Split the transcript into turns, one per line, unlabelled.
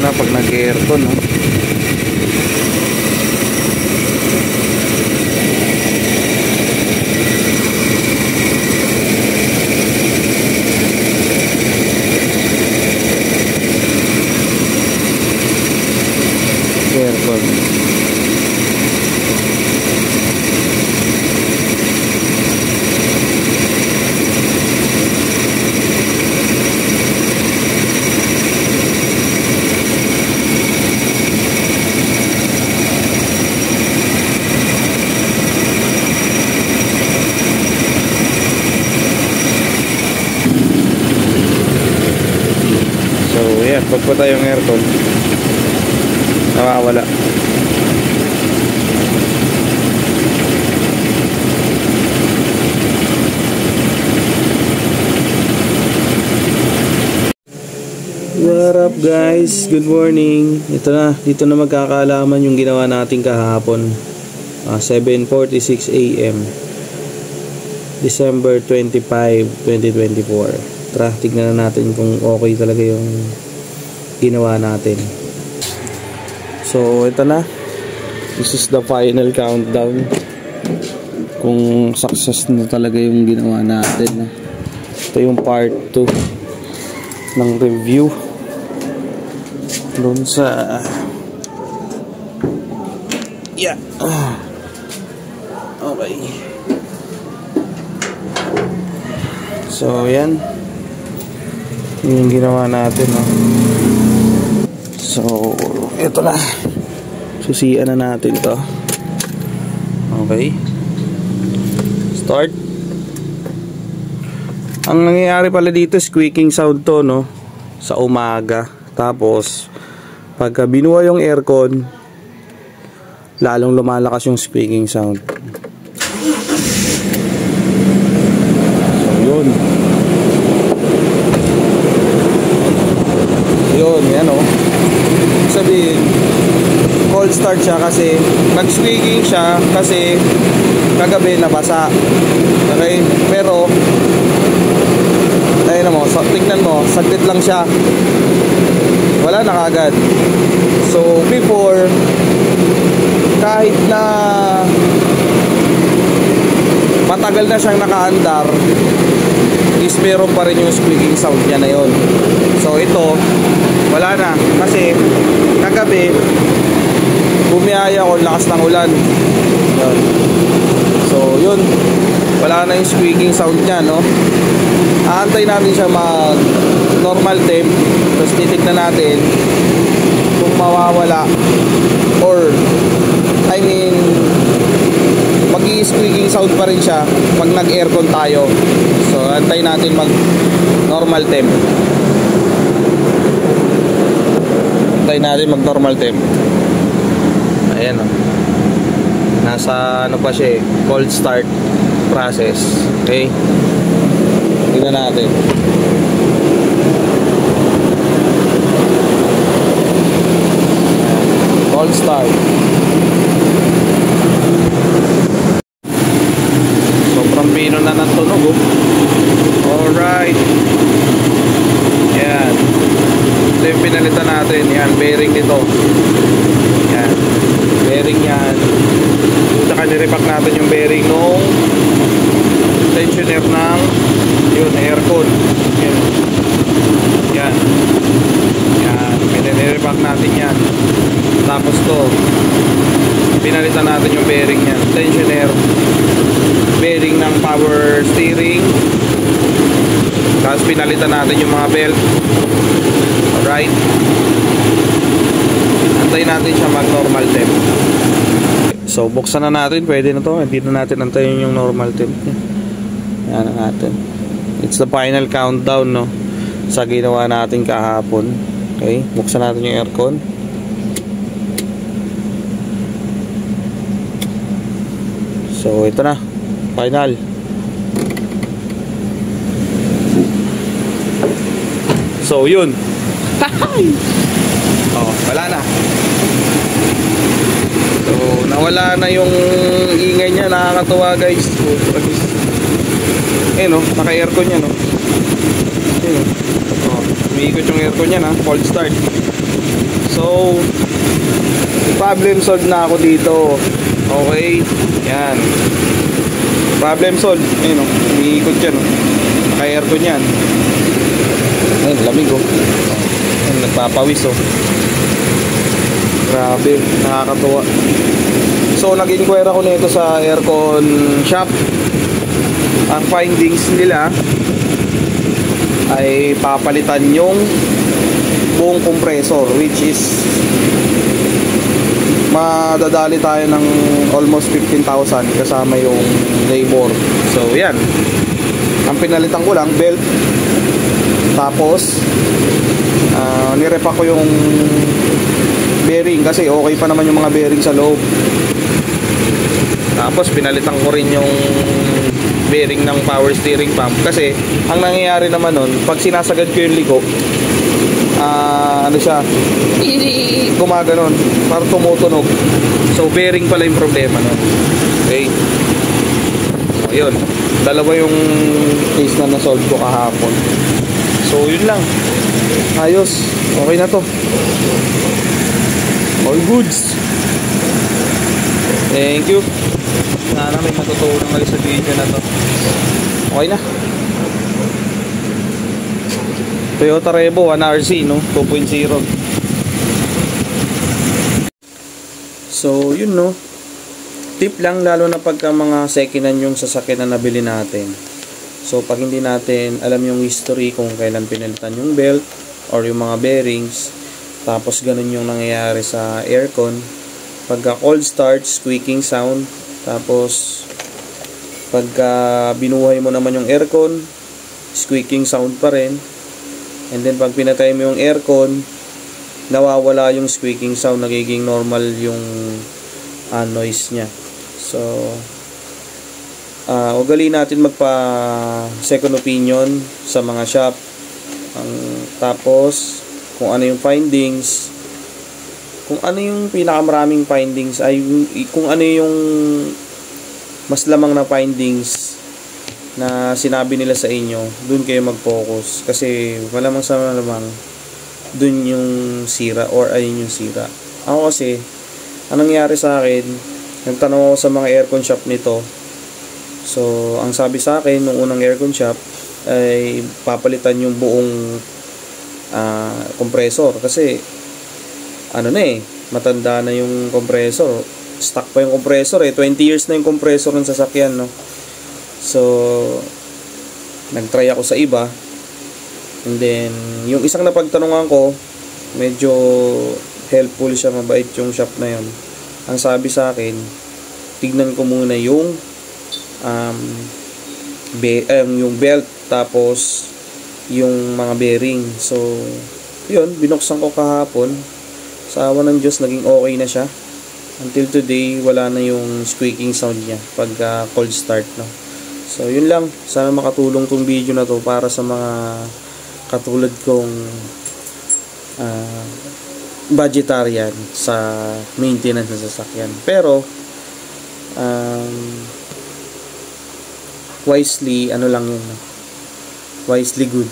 na pag nag-aircon, no? Aircon. Pag patay yung aircon, nawawala. What up guys? Good morning. Ito na, dito na magkakaalaman yung ginawa natin kahapon. 7:46 AM December 25, 2024. Tara, tignan na natin kung okay talaga yung ginawa natin. So ito na, this is the final countdown kung success na talaga yung ginawa natin. Ito yung part 2 ng review doon sa okay. So yan yung ginawa natin, no? So ito na, susian na natin to. Okay, start. Ang nangyayari pala dito, squeaking sound to, no? Sa umaga. Tapos pagka binuha yung aircon, lalong lumalakas yung squeaking sound. So yun, yan o. Sabihin, cold start siya kasi nag-squeaking siya kasi kagabi nabasa. Okay? Pero ayun mo, tingnan mo, saglit lang siya, wala na kagad. So before, kahit na matagal na siyang nakaandar, is meron pa rin yung squeaking sound niya na yun. So ito, wala na kasi kagabi bumiyaya ko, lakas ng ulan. Yun. So yun, wala na yung squeaking sound niya, no? Aantay natin siya mag normal temp, tapos titignan natin kung mawawala or I mean mag-i-squeaking sound pa rin siya pag nag-aircon tayo. So antay natin mag normal temp. Antay natin mag normal temp. Ayan, oh. Nasa ano pa siya, cold start process. Okay, tignan natin. Cold start. Sobrang pino na ng tunog, oh. Alright. Yan. Ito yung pinalitan natin. Yan, bearing nito. Yan, bearing yan. Tsaka nirepack natin yung bearing nung tensioner ng yun, aircon. Yan. Yan. Yan, nirepack natin yan. Tapos to, pinalitan natin yung bearing yan, tensioner, bearing ng power steering. Tapos pinalitan natin yung mga belt. Alright, antayin natin siya mag normal temp. So buksan na natin, pwede na to. Hindi na natin antayin yung normal temp niya. Yan na natin. It's the final countdown, no, sa ginawa natin kahapon. Okay, buksan natin yung aircon. So ito na, final. So yun. Oh, wala na. So nawala na yung ingay niya, nakakatuwa guys. Eh no, naka-aircon niya, no. Oh. umiikot yung aircon niya na, cold start. So, problem solved na ako dito. Okay, yan. Problem solved. Ayun o, umiikot yan o. Naka-aircon yan. Ayun, lamig o. Ayun, nagpapawis o. Grabe, nakakatuwa. So, nag-inquire ako nito sa aircon shop. Ang findings nila ay papalitan yung buong compressor, which is madadali tayo ng almost 15,000 kasama yung labor. So yan, ang pinalitan ko lang belt, tapos nirepa ko yung bearing kasi okay pa naman yung mga bearing sa loob. Tapos pinalitan ko rin yung bearing ng power steering pump kasi ang nangyayari naman nun, pag sinasagad ko yung liko, ano siya, gumaganon, parang tumutunog. So bearing pala yung problema nun. Okay, so yun, dalawa yung case na nasolve ko kahapon. So yun lang, ayos, okay na to, all goods. Thank you. Sana may matutunan kayo sa video na to. Okay na. Toyota Revo 1RC no, 2.0. So yun no, tip lang lalo na pagka mga second hand yung sasakyan na nabili natin. So pag hindi natin alam yung history kung kailan pinalitan yung belt or yung mga bearings, tapos ganun yung nangyayari sa aircon, pagka cold start, squeaking sound, tapos pagka binuhay mo naman yung aircon, squeaking sound pa rin. And then pag pinatay mo yung aircon, nawawala yung squeaking sound, nagiging normal yung noise niya. So ugali natin magpa second opinion sa mga shop. Tapos kung ano yung findings, kung ano yung pinakamaraming findings ay kung ano yung mas lamang na findings na sinabi nila sa inyo, dun kayo mag-focus kasi malamang sa malamang dun yung sira or ayun yung sira. Ako kasi anong nangyari sa akin, nagtanong ako sa mga aircon shop nito. So ang sabi sa akin nung unang aircon shop ay papalitan yung buong compressor kasi ano na matanda na yung compressor, stuck pa yung compressor 20 years na yung compressor ng sasakyan no. So nagtry ako sa iba, and then yung isang napagtanungan ko medyo helpful siya, mabait yung shop na yun. Ang sabi sa akin, tignan ko muna yung yung belt tapos yung mga bearing. So yun, binuksan ko kahapon, sa awa ng Diyos naging okay na siya. Until today wala na yung squeaking sound niya pag cold start no. So yun lang, sana makatulong tong video na to para sa mga katulad kong budgetarian sa maintenance ng sasakyan. Pero wisely ano lang yun, wisely good.